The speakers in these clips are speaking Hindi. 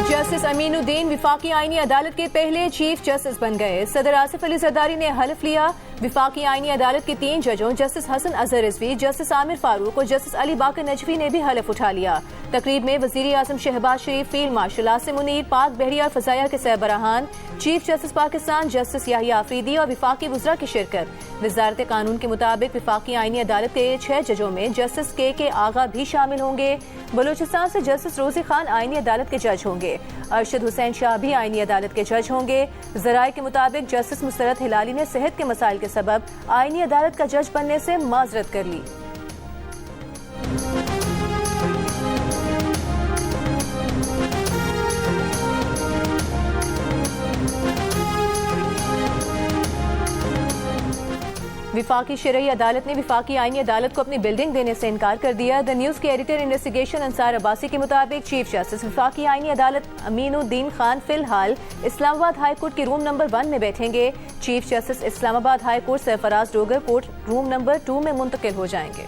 जस्टिस अमीनुद्दीन विफाकी आईनी अदालत के पहले चीफ जस्टिस बन गए। सदर आसिफ अली जरदारी ने हल्फ लिया। विफाकी आईनी अदालत के 3 जजों जस्टिस हसन अजहर रिजवी, जस्टिस आमिर फारूक और जस्टिस अली बाकर नजवी ने भी हल्फ उठा लिया। तकरीब में वजीर आजम शहबाज शरीफ, फील्ड मार्शल आसिम मुनीर, पाक बहरिया और फजाया के सरबराहान, chief justice Pakistan justice Yahya Afridi और विफाकी वज़रा की शिरकत। वजारत कानून के मुताबिक विफाकी आईनी अदालत के 6 जजों में जस्टिस के आगा भी शामिल होंगे। बलूचिस्तान से जस्टिस रोजी खान आईनी अदालत के जज होंगे। अरशद हुसैन शाह भी आईनी अदालत के जज होंगे। जराये के मुताबिक जस्टिस मुस्तरद हिलाली ने सेहत के मसाइल के सबब आईनी अदालत का जज बनने से माजरत कर ली। विफाकी शरई अदालत ने विफाकी आईनी अदालत को अपनी बिल्डिंग देने से इनकार कर दिया। द न्यूज़ के एडिटर इन्वेस्टिगेशन अंसार अब्बासी के मुताबिक चीफ जस्टिस विफाकी आईनी अदालत अमीनुद्दीन खान फिलहाल इस्लामाबाद हाई कोर्ट के रूम नंबर 1 में बैठेंगे। Chief justice Islamabad high court Sarfaraz Dogar court room number 2 में मुंतकिल हो जाएंगे।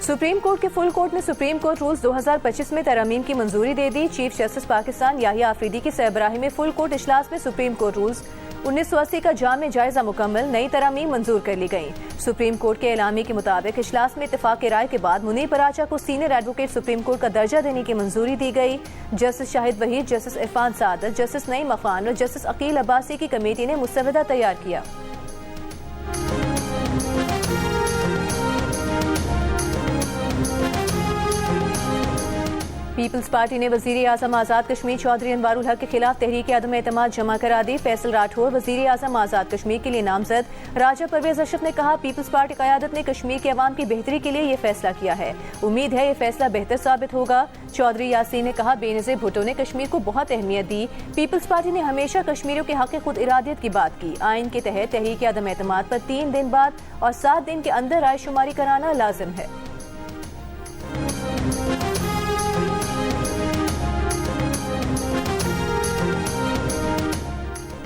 सुप्रीम कोर्ट के फुल कोर्ट ने सुप्रीम कोर्ट रूल्स 2025 में तरमीम की मंजूरी दे दी। चीफ जस्टिस पाकिस्तान याहिया आफरीदी की सरबराही में फुल कोर्ट इजलास में सुप्रीम कोर्ट रूल्स 1980 का जामे जायजा मुकम्मल नई तरमीम मंजूर कर ली गई। सुप्रीम कोर्ट के एलामी के मुताबिक इजलास में इत्तेफाक राय के बाद मुनीर पराचा को सीनियर एडवोकेट सुप्रीम कोर्ट का दर्जा देने की मंजूरी दी गई। जस्टिस शाहिद वहीद, जस्टिस इरफान सादत, जस्टिस नईम अफान और जस्टिस अकील अब्बासी की कमेटी ने मुसवदा तैयार किया। पीपल्स पार्टी ने वजीर आजम आजाद कश्मीर चौधरी अनवारुल हक के खिलाफ तहरीक आदम एतमाद जमा करा दी। फैसल राठौर वजीर आजम आजाद कश्मीर के लिए नामजद। राजा परवेज अशरफ ने कहा, पीपल्स पार्टी क़यादत ने कश्मीर के अवाम की बेहतरी के लिए ये फैसला किया है। उम्मीद है ये फैसला बेहतर साबित होगा। चौधरी यासीन ने कहा, बेनज़ीर भुट्टो ने कश्मीर को बहुत अहमियत दी। पीपल्स पार्टी ने हमेशा कश्मीरियों के हक़ खुद इरादियत की बात की। आइन के तहत तहरीक आदम एतमाद पर 3 दिन बाद और 7 दिन के अंदर रायशुमारी कराना लाजिम है।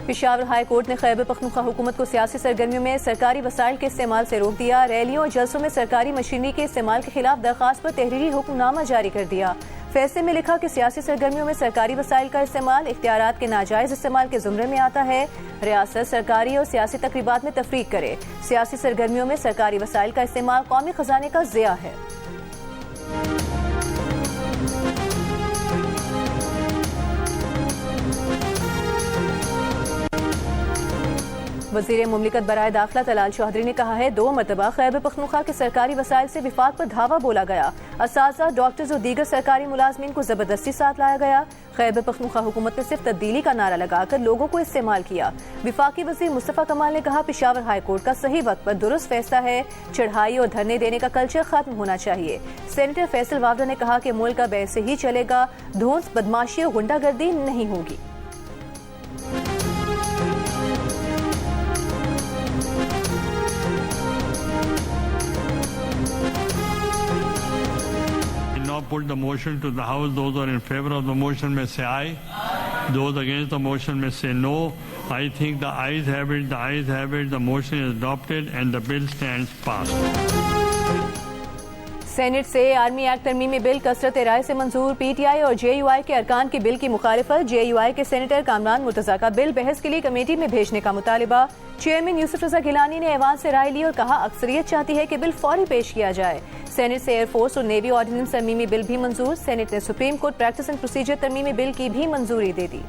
पेशावर हाई कोर्ट ने खैबर पख्तूनख्वा हुकूमत को सियासी सरगर्मियों में सरकारी वसाइल के इस्तेमाल से रोक दिया। रैलियों और जलसों में सरकारी मशीनरी के इस्तेमाल के खिलाफ दरखास्त पर तहरीरी हुक्मनामा जारी कर दिया। फैसले में लिखा कि सियासी सरगर्मियों में सरकारी वसाइल का इस्तेमाल इख्तियारात के नाजायज इस्तेमाल के जुमरे में आता है। रियासत सरकारी और सियासी तकरीबात में तफरीक करे। सियासी सरगर्मियों में सरकारी वसाइल का इस्तेमाल कौमी खजाने का ज़िया है। वज़ीर मुमलिकत बराए दाखिला तलाल चौधरी ने कहा है, 2 मरतबा खैबर पख्तूनख्वा के सरकारी वसाइल से विफाक पर धावा बोला गया। असातिज़ा, डॉक्टर्स और दीगर सरकारी मुलाजमीन को जबरदस्ती साथ लाया गया। खैबर पख्तूनख्वा हुकूमत ने सिर्फ तब्दीली का नारा लगाकर लोगों को इस्तेमाल किया। विफाकी वज़ीर मुस्तफ़ा कमाल ने कहा, पेशावर हाई कोर्ट का सही वक्त पर दुरुस्त फैसला है। चढ़ाई और धरने देने का कल्चर खत्म होना चाहिए। सेनेटर फैसल वावड़ा ने कहा कि मुल्क का वैसे ही चलेगा, धौंस, बदमाशी और गुंडागर्दी नहीं होगी। Put the motion to the House. Those who are in favor of the motion may say aye. Those against the motion may say no. I think the ayes have it. The ayes have it. The motion is adopted and the bill stands passed. Senate से आर्मी एक्ट तरमीमी बिल कसरत राय से मंजूर। पीटीआई और जेयूआई के अरकान की बिल की मुखालिफत। जेयूआई के सेनेटर कामरान मुर्तजा का बिल बहस के लिए कमेटी में भेजने का मुतालिबा। चेयरमैन यूसुफ रजा गिलानी ने ऐवान से राय ली और कहा, अक्सरियत चाहती है कि बिल फौरी पेश किया जाए। सेनेट से एयरफोर्स और नेवी ऑर्डिनेंस तरमीमी बिल भी मंजूर। सेनेट ने supreme court practice and procedure तरमीमी बिल की भी मंजूरी दे दी।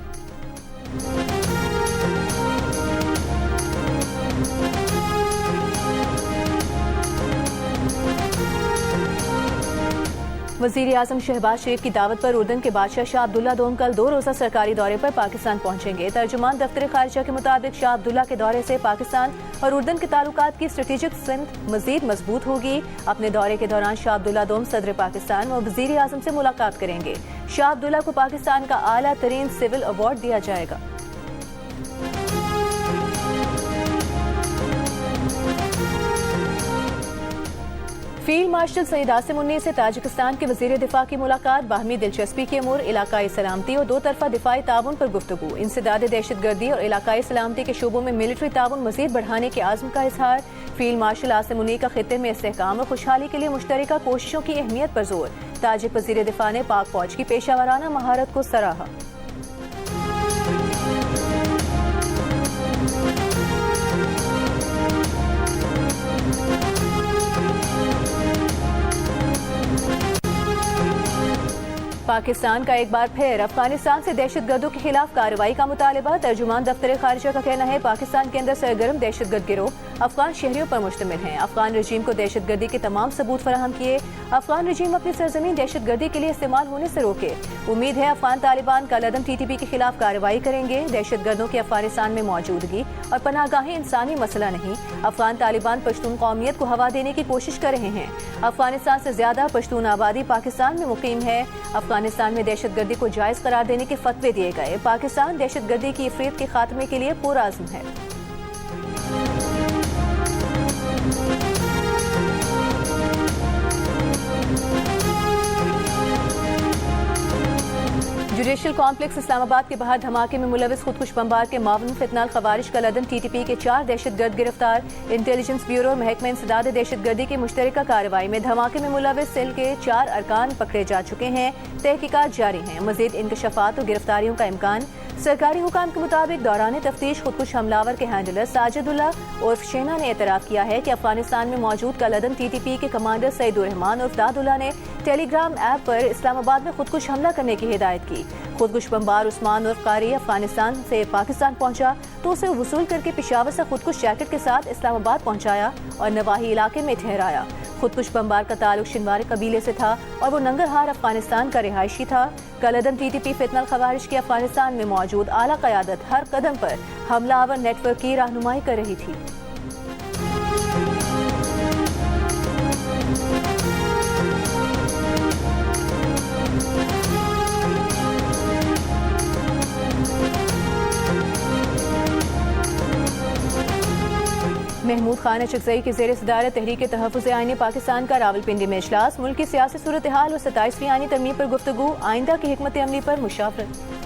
वज़ीर आज़म शहबाज शरीफ की दावत पर उर्दन के बादशाह शाह अब्दुल्ला दोम कल 2 रोज़ा सरकारी दौरे पर पाकिस्तान पहुंचेंगे। तर्जुमान दफ्तर खारिजा के मुताबिक शाह अब्दुल्ला के दौरे से पाकिस्तान और उर्दन के ताल्लुकात की स्ट्रेटेजिक सिमत मजीद मजबूत होगी। अपने दौरे के दौरान शाह अब्दुल्ला दोम सदर पाकिस्तान और वज़ीर आज़म से मुलाकात करेंगे। शाह अब्दुल्ला को पाकिस्तान का आला तरीन सिविल अवार्ड दिया जाएगा। फील्ड मार्शल सईद आसिम मुन्नी से ताजिकिस्तान के वजीर दिफा की मुलाकात, बाहमी दिलचस्पी के अमूर, इलाकाई सलामती और दो तरफा दिफाई ताउन पर गुफ्तगू, इंसदाद दहशतगर्दी और इलाकाई सलामती के शोबों में मिलिट्री ताउन मजीद बढ़ाने के आज़म का इजहार। फील्ड मार्शल आसिम मुन्नी का खित्ते में इस्तेहकाम और खुशहाली के लिए मुश्तरका कोशिशों की अहमियत पर जोर। ताजिक वजीर दिफा ने पाक फौज की पेशावराना महारत को सराहा। पाकिस्तान का एक बार फिर अफगानिस्तान से दहशतगर्दों के खिलाफ कार्रवाई का मुतालबा। तर्जुमान दफ्तर खारिजा का कहना है पाकिस्तान के अंदर सरगर्म दहशतगर्द गिरोह अफगान शहरियों पर मुश्तमिल हैं। अफगान रजीम को दहशतगर्दी के तमाम सबूत फराहम किए। अफगान रजीम अपनी सरजमीन दहशतगर्दी के लिए इस्तेमाल होने से रोके। उम्मीद है अफगान तालिबान कल अदम TTP के खिलाफ कार्रवाई करेंगे। दहशतगर्दों की अफगानिस्तान में मौजूदगी और पनाहगाहें इंसानी मसला नहीं। अफगान तालिबान पश्तून कौमियत को हवा देने की कोशिश कर रहे हैं। अफगानिस्तान से ज्यादा पश्तून आबादी पाकिस्तान में मुकीम है। अफगानिस्तान में दहशतगर्दी को जायज करार देने के फतवे दिए गए। पाकिस्तान दहशतगर्दी की इफरीत के खात्मे के लिए पुरआज़्म है। जुडिशल कॉम्प्लेक्स इस्लामाबाद के बाहर धमाके में मुलविस खुदकुश बमबार के मावन फितनाल खवारिश कल अदम TTP के 4 दहशतगर्द गिरफ्तार। इंटेलिजेंस ब्यूरो और महकमा इंसदाद दहशतगर्दी की मुश्तरका कार्रवाई में धमाके में मुलविस सेल के 4 अरकान पकड़े जा चुके हैं। तहकीकात जारी हैं। मजीद इंकशाफात और गिरफ्तारियों का इम्कान। सरकारी हुकाम के मुताबिक दौरान तफ्तीश खुदकुश हमलावर के हैंडलर साजिदुल्ला उर्फ शेना ने एतराफ़ किया है कि अफगानिस्तान में मौजूद कल अदम TTP के कमांडर सईदुर रहमान उर्फ दादुल्ला ने टेलीग्राम ऐप पर इस्लामाबाद में खुदकुश हमला करने की हिदायत की। खुदकुश बमबार उस्मान उर्फ कारी अफगानिस्तान से पाकिस्तान पहुंचा तो उसे वसूल करके पेशावर से खुदकुश जैकेट के साथ इस्लामाबाद पहुंचाया और नवाही इलाके में ठहराया। खुदकुश बमबार का ताल्लुक शिनवारी कबीले से था और वो नंगरहार अफगानिस्तान का रिहायशी था। कल अदम TTP फितनल खवारिश की अफगानिस्तान में मौजूद आला क़यादत हर कदम पर हमलावर नेटवर्क की रहनुमाई कर रही थी। महमूद खान अशरफजई की ज़ेर सदारत तहरीक तहफ़्फ़ुज़ आईन पाकिस्तान का रावलपिंडी में इजलास। मुल्क की सियासी सूरत हाल और 27वीं आईनी तरमीम पर गुफ्तगू, आइंदा की हिकमत अमली पर मुशावरत।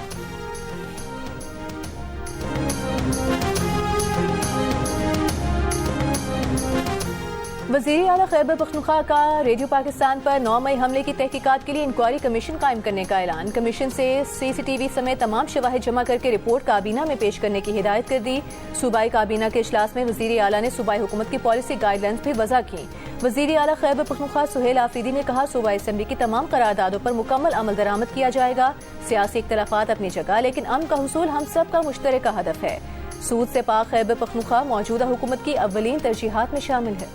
वज़ीर आला खैबर पख्तूनख्वा का रेडियो पाकिस्तान पर 9 मई हमले की तहकीकात के लिए इंक्वायरी कमीशन कायम करने का ऐलान। कमीशन से CCTV समेत तमाम शवाहिद जमा करके रिपोर्ट काबीना में पेश करने की हिदायत कर दी। सूबाई काबीना के इजलास में वज़ीर आला ने सूबाई हुकूमत की पॉलिसी गाइडलाइंस भी वज़ा की। वज़ीर आला खैबर पख्तूनख्वा सुहेल आफरीदी ने कहा सूबाई असम्बली की तमाम करारदादों पर मुकम्मल अमल दरामद किया जाएगा। सियासी इख्तलाफात अपनी जगह, लेकिन अमन का हुसूल हम सब का मुश्तरका हदफ है। सूद से पाक खैबर पख्तूनख्वा मौजूदा हुकूमत की अव्वलीन तरजीहात में शामिल है।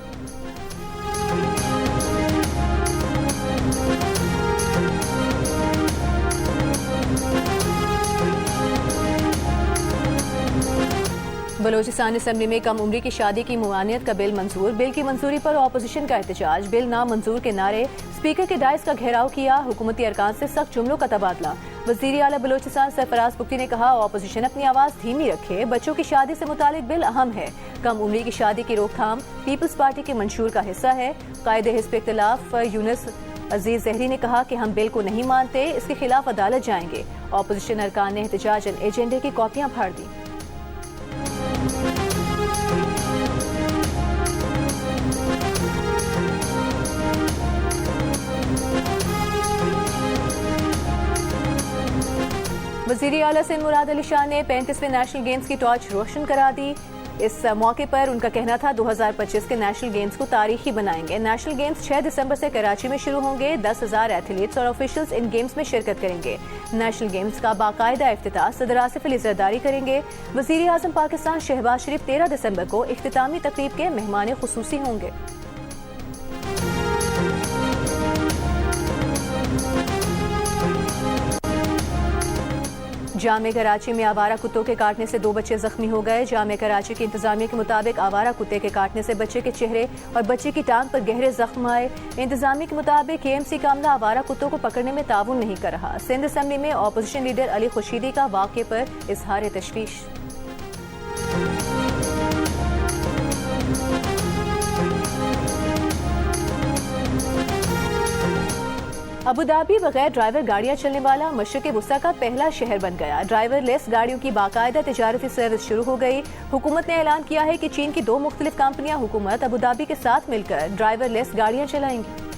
बलोचिस्तान असम्बली में कम उम्री की शादी की मुआनियत का बिल मंजूर। बिल की मंजूरी पर ऑपोजिशन का एहतजाज। बिल नामंजूर के नारे, स्पीकर के डाइस का घेराव किया। हुकूमती अरकान से सख्त जुमलों का तबादला। वज़ीर आला बलोचिस्तान सरफराज पुख्ती ने कहा ऑपोजिशन अपनी आवाज़ धीमी रखे। बच्चों की शादी से मुतालिक बिल अहम है। कम उम्री की शादी की रोकथाम पीपल्स पार्टी के मंशूर का हिस्सा है। कायदे हिज़्ब इख्तिलाफ यूनुस अजीज जहरी ने कहा कि हम बिल को नहीं मानते, इसके खिलाफ अदालत जाएंगे। ऑपोजिशन अरकान ने एहतजाजन एजेंडे की कॉपियां फाड़ दी। वज़ीर आला सिंध मुराद अली शाह ने 35वें नेशनल गेम्स की टॉर्च रोशन करा दी। इस मौके पर उनका कहना था 2025 के नेशनल गेम्स को तारीखी बनाएंगे। नेशनल गेम्स 6 दिसंबर से कराची में शुरू होंगे। 10,000 एथलीट्स और ऑफिशियल्स इन गेम्स में शिरकत करेंगे। नेशनल गेम्स का बाकायदा इफ्तिताह सदर आसिफ अली जरदारी करेंगे। वज़ीर आज़म पाकिस्तान शहबाज शरीफ 13 दिसंबर को इख्तितामी तकरीब के मेहमान खुसूसी होंगे। जामे कराची में आवारा कुत्तों के काटने से 2 बच्चे जख्मी हो गए। जामे कराची की इंतजामिया के मुताबिक आवारा कुत्ते के काटने से बच्चे के चेहरे और बच्चे की टांग पर गहरे जख्म आए। इंतजामिया के मुताबिक KMC का अमला आवारा कुत्तों को पकड़ने में ताउन नहीं कर रहा। सिंध असम्बली में ऑपोजिशन लीडर अली खुर्शीदी का वाक़े पर इजहार तशवीश। अबुधाबी बगैर ड्राइवर गाड़ियां चलने वाला मशरिक वुस्ता का पहला शहर बन गया। ड्राइवर लेस गाड़ियों की बाकायदा तिजारती सर्विस शुरू हो गई। हुकूमत ने ऐलान किया है कि चीन की 2 मुख्तलिफ कंपनियां हुकूमत अबुधाबी के साथ मिलकर ड्राइवर लेस गाड़ियां चलाएंगी।